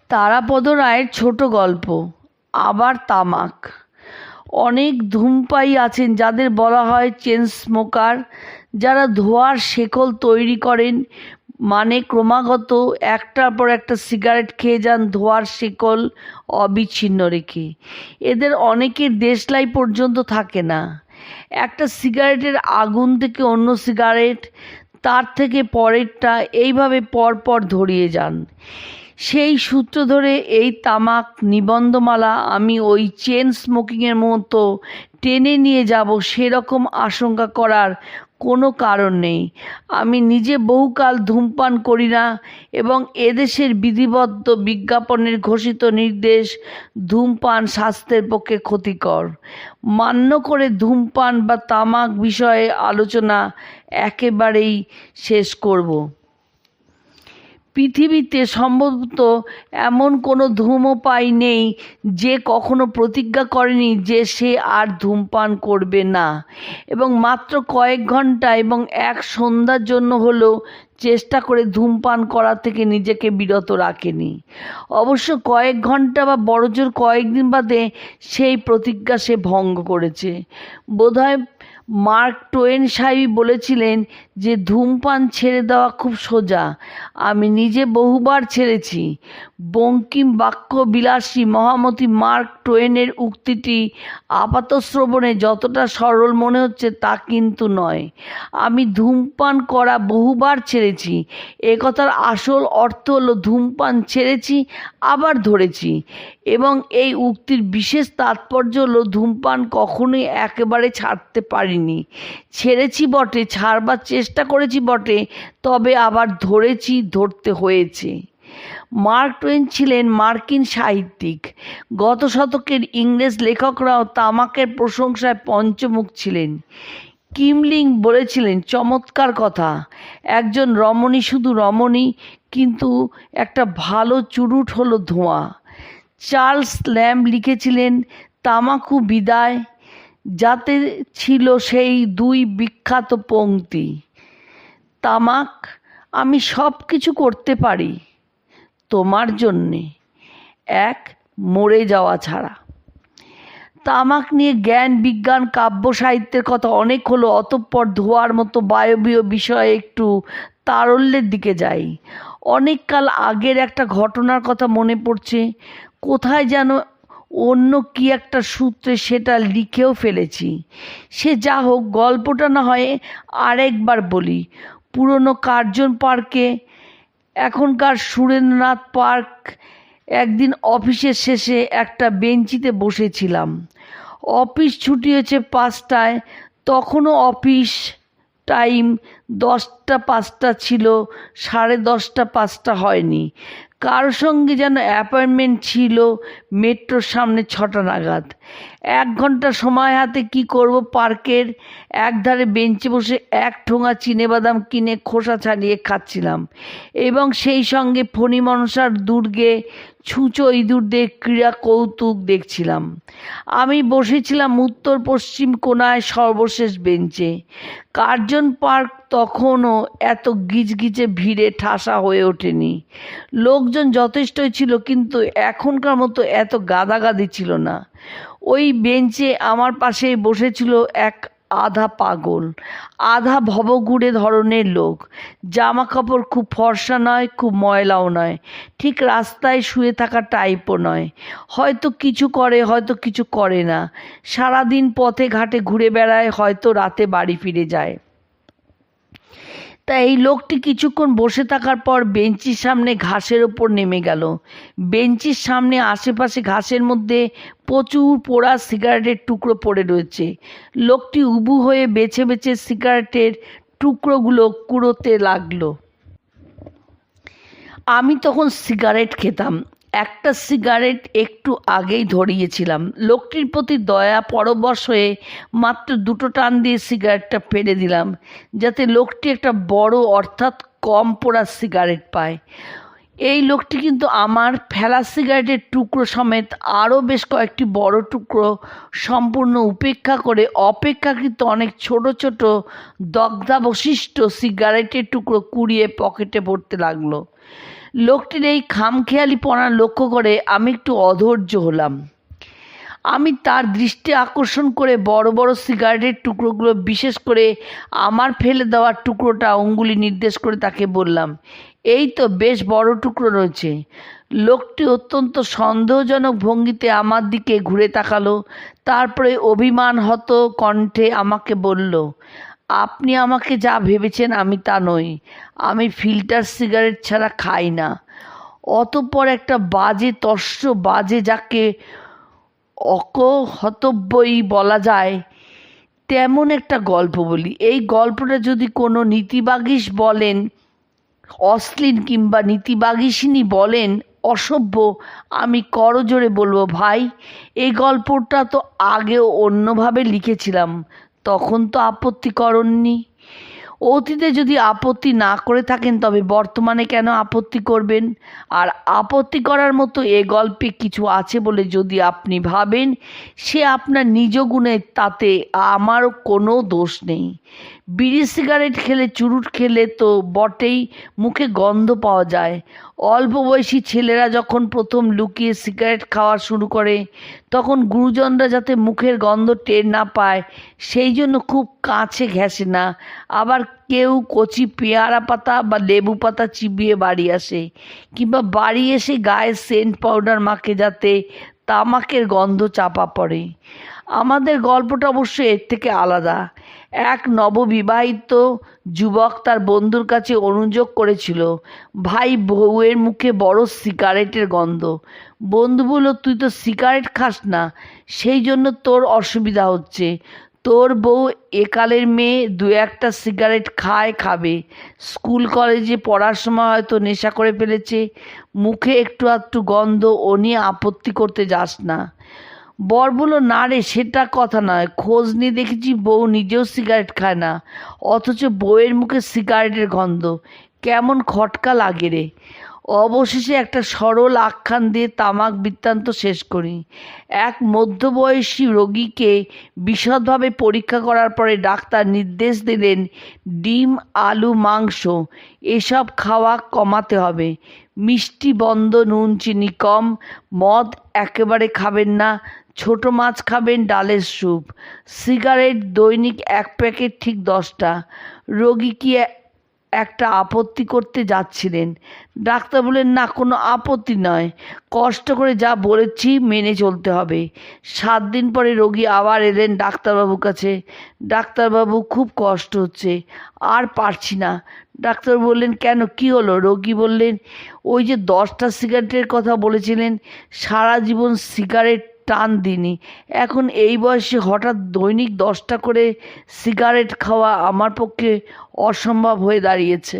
তারাপদ রায়ের ছোট গল্প। আবার তামাক। অনেক ধূমপায়ী আছেন যাদের বলা হয় চেন স্মোকার, যারা ধোঁয়ার শেকল তৈরি করেন, মানে ক্রমাগত একটার পর একটা সিগারেট খেয়ে যান ধোঁয়ার শেকল অবিচ্ছিন্ন রেখে। এদের অনেকের দেশলাই পর্যন্ত থাকে না। একটা সিগারেটের আগুন থেকে অন্য সিগারেট, তার থেকে পরেরটা, এইভাবে পরপর ধরিয়ে যান। সেই সূত্র ধরে এই তামাক নিবন্ধমালা আমি ওই চেন স্মোকিংয়ের মতো টেনে নিয়ে যাব সেরকম আশঙ্কা করার কোনো কারণ নেই। আমি নিজে বহুকাল ধূমপান করি না এবং এদেশের বিধিবদ্ধ বিজ্ঞাপনের ঘোষিত নির্দেশ ধূমপান স্বাস্থ্যের পক্ষে ক্ষতিকর মান্য করে ধূমপান বা তামাক বিষয়ে আলোচনা একেবারেই শেষ করব। পৃথিবীতে সম্ভবত এমন কোনো ধূমপায়ী নেই যে কখনো প্রতিজ্ঞা করেনি যে সে আর ধূমপান করবে না এবং মাত্র কয়েক ঘন্টা এবং এক সন্ধ্যার জন্য হলেও চেষ্টা করে ধূমপান করা থেকে নিজেকে বিরত রাখেনি। অবশ্য কয়েক ঘন্টা বা বড়জোর কয়েকদিন বাদে সেই প্রতিজ্ঞা সে ভঙ্গ করেছে। বোধহয় মার্ক টোয়েন সাহেব বলেছিলেন যে ধূমপান ছেড়ে দেওয়া খুব সোজা। আমি নিজে বহুবার ছেড়েছি। বঙ্কিম বাক্য বিলাসী মহামতি মার্ক টোয়েনের উক্তিটি আপাতশ্রবণে যতটা সরল মনে হচ্ছে তা কিন্তু নয়। আমি ধূমপান করা বহুবার ছেড়েছি। একথার আসল অর্থ হলো ধূমপান ছেড়েছি আবার ধরেছি, এবং এই উক্তির বিশেষ তাৎপর্য হলো ধূমপান কখনোই একেবারে ছাড়তে পারিনি। ছেড়েছি বটে, ছাড়বার চেষ্টা করেছি বটে, তবে আবার ধরতে হয়েছে। মার্ক টোয়েন ছিলেন মার্কিন সাহিত্যিক। গত শতকের ইংরেজ লেখকরাও তামাকের প্রশংসায় পঞ্চমুখ ছিলেন। কিমলিং বলেছিলেন চমৎকার কথা, একজন রমণী শুধু রমণী, কিন্তু একটা ভালো চুরুট হলো ধোঁয়া। চার্লস ল্যাম্ব লিখেছিলেন তামাকু বিদায়, যাতে ছিল সেই দুই বিখ্যাত পংক্তি, তামাক, আমি সব কিছু করতে পারি তোমার জন্যে, এক মরে যাওয়া ছাড়া। তামাক নিয়ে জ্ঞান বিজ্ঞান কাব্য সাহিত্যের কথা অনেক হলো, অতঃপর ধোঁয়ার মতো বায়বীয় বিষয়ে একটু তারল্যের দিকে যাই। অনেক কাল আগের একটা ঘটনার কথা মনে পড়ছে, কোথায় যেন অন্য কি একটা সূত্রে সেটা লিখেও ফেলেছি। সে যা হোক, গল্পটা না হয় আরেকবার বলি। পুরনো কার্জন পার্কে, এখনকার সুরেন্দ্রনাথ পার্ক, একদিন অফিসের শেষে একটা বেঞ্চিতে বসেছিলাম। অফিস ছুটি হয়েছে 5টায়, তখনও অফিস টাইম 10টা 5টা ছিল, 10:30 5টা হয়নি। কার সঙ্গে যেন অ্যাপয়েন্টমেন্ট ছিল মেট্রোর সামনে 6টা নাগাদ। 1 ঘন্টা সময় হাতে কি করব, পার্কের একধারে বেঞ্চে বসে এক ঠোঙা চিনেবাদাম কিনে খোসা ছাড়িয়ে খাচ্ছিলাম এবং সেই সঙ্গে ফণী মনসার দুর্গে ছুঁচো ইঁদুরদের ক্রীড়া কৌতুক দেখছিলাম। আমি বসেছিলাম উত্তর পশ্চিম কোণায় সর্বশেষ বেঞ্চে। কার্জন পার্ক তখনও এত গিজগিজে ভিড়ে ঠাসা হয়ে ওঠেনি। লোকজন যথেষ্টই ছিল, কিন্তু এখনকার মতো এত গাদাগাদি ছিল না। ওই বেঞ্চে আমার পাশেই বসেছিল এক আধা পাগল আধা ভবঘুরে ধরনের লোক। জামা কাপড় খুব ফর্সা নয়, খুব ময়লাও নয়, ঠিক রাস্তায় শুয়ে থাকা টাইপও নয়। হয়তো কিছু করে, হয়তো কিছু করে না। সারাদিন পথে ঘাটে ঘুরে বেড়ায়, হয়তো রাতে বাড়ি ফিরে যায়। তা এই লোকটি কিছুক্ষণ বসে থাকার পর বেঞ্চির সামনে ঘাসের ওপর নেমে গেল। বেঞ্চির সামনে আশেপাশে ঘাসের মধ্যে প্রচুর পোড়া সিগারেটের টুকরো পড়ে রয়েছে। লোকটি উবু হয়ে বেছে বেছে সিগারেটের টুকরোগুলো কুড়োতে লাগলো। আমি তখন সিগারেট খেতাম। একটা সিগারেট একটু আগেই ধরিয়েছিলাম। লোকটির প্রতি দয়া পরবশ হয়ে মাত্র 2টো টান দিয়ে সিগারেটটা ফেলে দিলাম, যাতে লোকটি একটা বড় অর্থাৎ কম পোড়া সিগারেট পায়। এই লোকটি কিন্তু আমার ফেলা সিগারেটের টুকরো সমেত আরও বেশ কয়েকটি বড় টুকরো সম্পূর্ণ উপেক্ষা করে অপেক্ষাকৃত অনেক ছোট ছোট দগ্ধাবশিষ্ট সিগারেটের টুকরো কুড়িয়ে পকেটে ভরতে লাগলো। লোকটির এই খামখেয়ালিপনা লক্ষ্য করে আমি একটু অধৈর্য হলাম। আমি তার দৃষ্টি আকর্ষণ করে বড় বড় সিগারেটের টুকরোগুলো, বিশেষ করে আমার ফেলে দেওয়ার টুকরোটা অঙ্গুলি নির্দেশ করে তাকে বললাম, এই তো বেশ বড় টুকরো রয়েছে। লোকটি অত্যন্ত সন্দেহজনক ভঙ্গিতে আমার দিকে ঘুরে তাকালো, তারপরে অভিমানহত কণ্ঠে আমাকে বলল, আপনি আমাকে যা ভেবেছেন আমি তা নই। আমি ফিল্টার সিগারেট ছাড়া খাই না। অতঃপর একটা বাজে যাকে অকহতব্যই বলা যায় তেমন একটা গল্প বলি। এই গল্পটা যদি কোনো নীতিবাগীশ বলেন অশ্লীল, কিংবা নীতিবাগীশিনী বলেন অসভ্য, আমি করজোড়ে বলবো, ভাই এই গল্পটা তো আগেও অন্যভাবে লিখেছিলাম, তখন তো আপত্তি করেননি। অতীতে যদি আপত্তি না করে থাকেন তবে বর্তমানে কেন আপত্তি করবেন? আর আপত্তি করার মতো এ গল্পে কিছু আছে বলে যদি আপনি ভাবেন, সে আপনার নিজ গুণে, তাতে আমারও কোনো দোষ নেই। বিড়ি সিগারেট খেলে, চুরুট খেলে তো বটেই মুখে গন্ধ পাওয়া যায়। অল্প বয়সী ছেলেরা যখন প্রথম লুকিয়ে সিগারেট খাওয়া শুরু করে, তখন গুরুজনরা যাতে মুখের গন্ধ টের না পায় সেই জন্য খুব কাছে ঘেঁষে না। আবার কেউ কচি পেয়ারা পাতা বা লেবু পাতা চিবিয়ে বাড়ি আসে, কিংবা বাড়ি এসে গায়ে সেন্ট পাউডার মাখে যাতে তামাকের গন্ধ চাপা পড়ে। আমাদের গল্পটা অবশ্য এর থেকে আলাদা। এক নববিবাহিত যুবক তার বন্ধুর কাছে অনুযোগ করেছিল, ভাই বউয়ের মুখে বড় সিগারেটের গন্ধ। বন্ধু বলল, তুই তো সিগারেট খাস না, সেই জন্য তোর অসুবিধা হচ্ছে। তোর বউ একালের মেয়ে, দু একটা সিগারেট খাবে, স্কুল কলেজে পড়ার সময় হয়তো নেশা করে ফেলেছে, মুখে একটু আধটু গন্ধ, ও নিয়ে আপত্তি করতে যাস না। বর বলল, না রে, সেটা কথা নয়, খোঁজ নিয়ে দেখেছি বউ নিজেও সিগারেট খায় না, অথচ বউয়ের মুখে সিগারেটের গন্ধ, কেমন খটকা লাগে রে। অবশেষে একটা সরল আখ্যান দিয়ে তামাক বৃত্তান্ত শেষ করি। এক মধ্যবয়সী রোগীকে বিশদভাবে পরীক্ষা করার পরে ডাক্তার নির্দেশ দিলেন, ডিম, আলু, মাংস এসব খাওয়া কমাতে হবে, মিষ্টি বন্ধ, নুন চিনি কম, মদ একেবারে খাবেন না, ছোট মাছ খাবেন, ডালের স্যুপ, সিগারেট দৈনিক 1 প্যাকেট, ঠিক 10টা। রোগী কি একটা আপত্তি করতে যাচ্ছিলেন। ডাক্তার বললেন, না, কোনো আপত্তি নয়, কষ্ট করে যা বলেছি মেনে চলতে হবে। 7 দিন পরে রোগী আবার এলেন ডাক্তারবাবুর কাছে। ডাক্তারবাবু, খুব কষ্ট হচ্ছে, আর পারছি না। ডাক্তার বললেন, কেন, কি হলো? রোগী বললেন, ওই যে 10টা সিগারেটের কথা বলেছিলেন, সারা জীবন সিগারেট টান দিইনি, এখন এই বয়সে হঠাৎ দৈনিক 10টা করে সিগারেট খাওয়া আমার পক্ষে অসম্ভব হয়ে দাঁড়িয়েছে।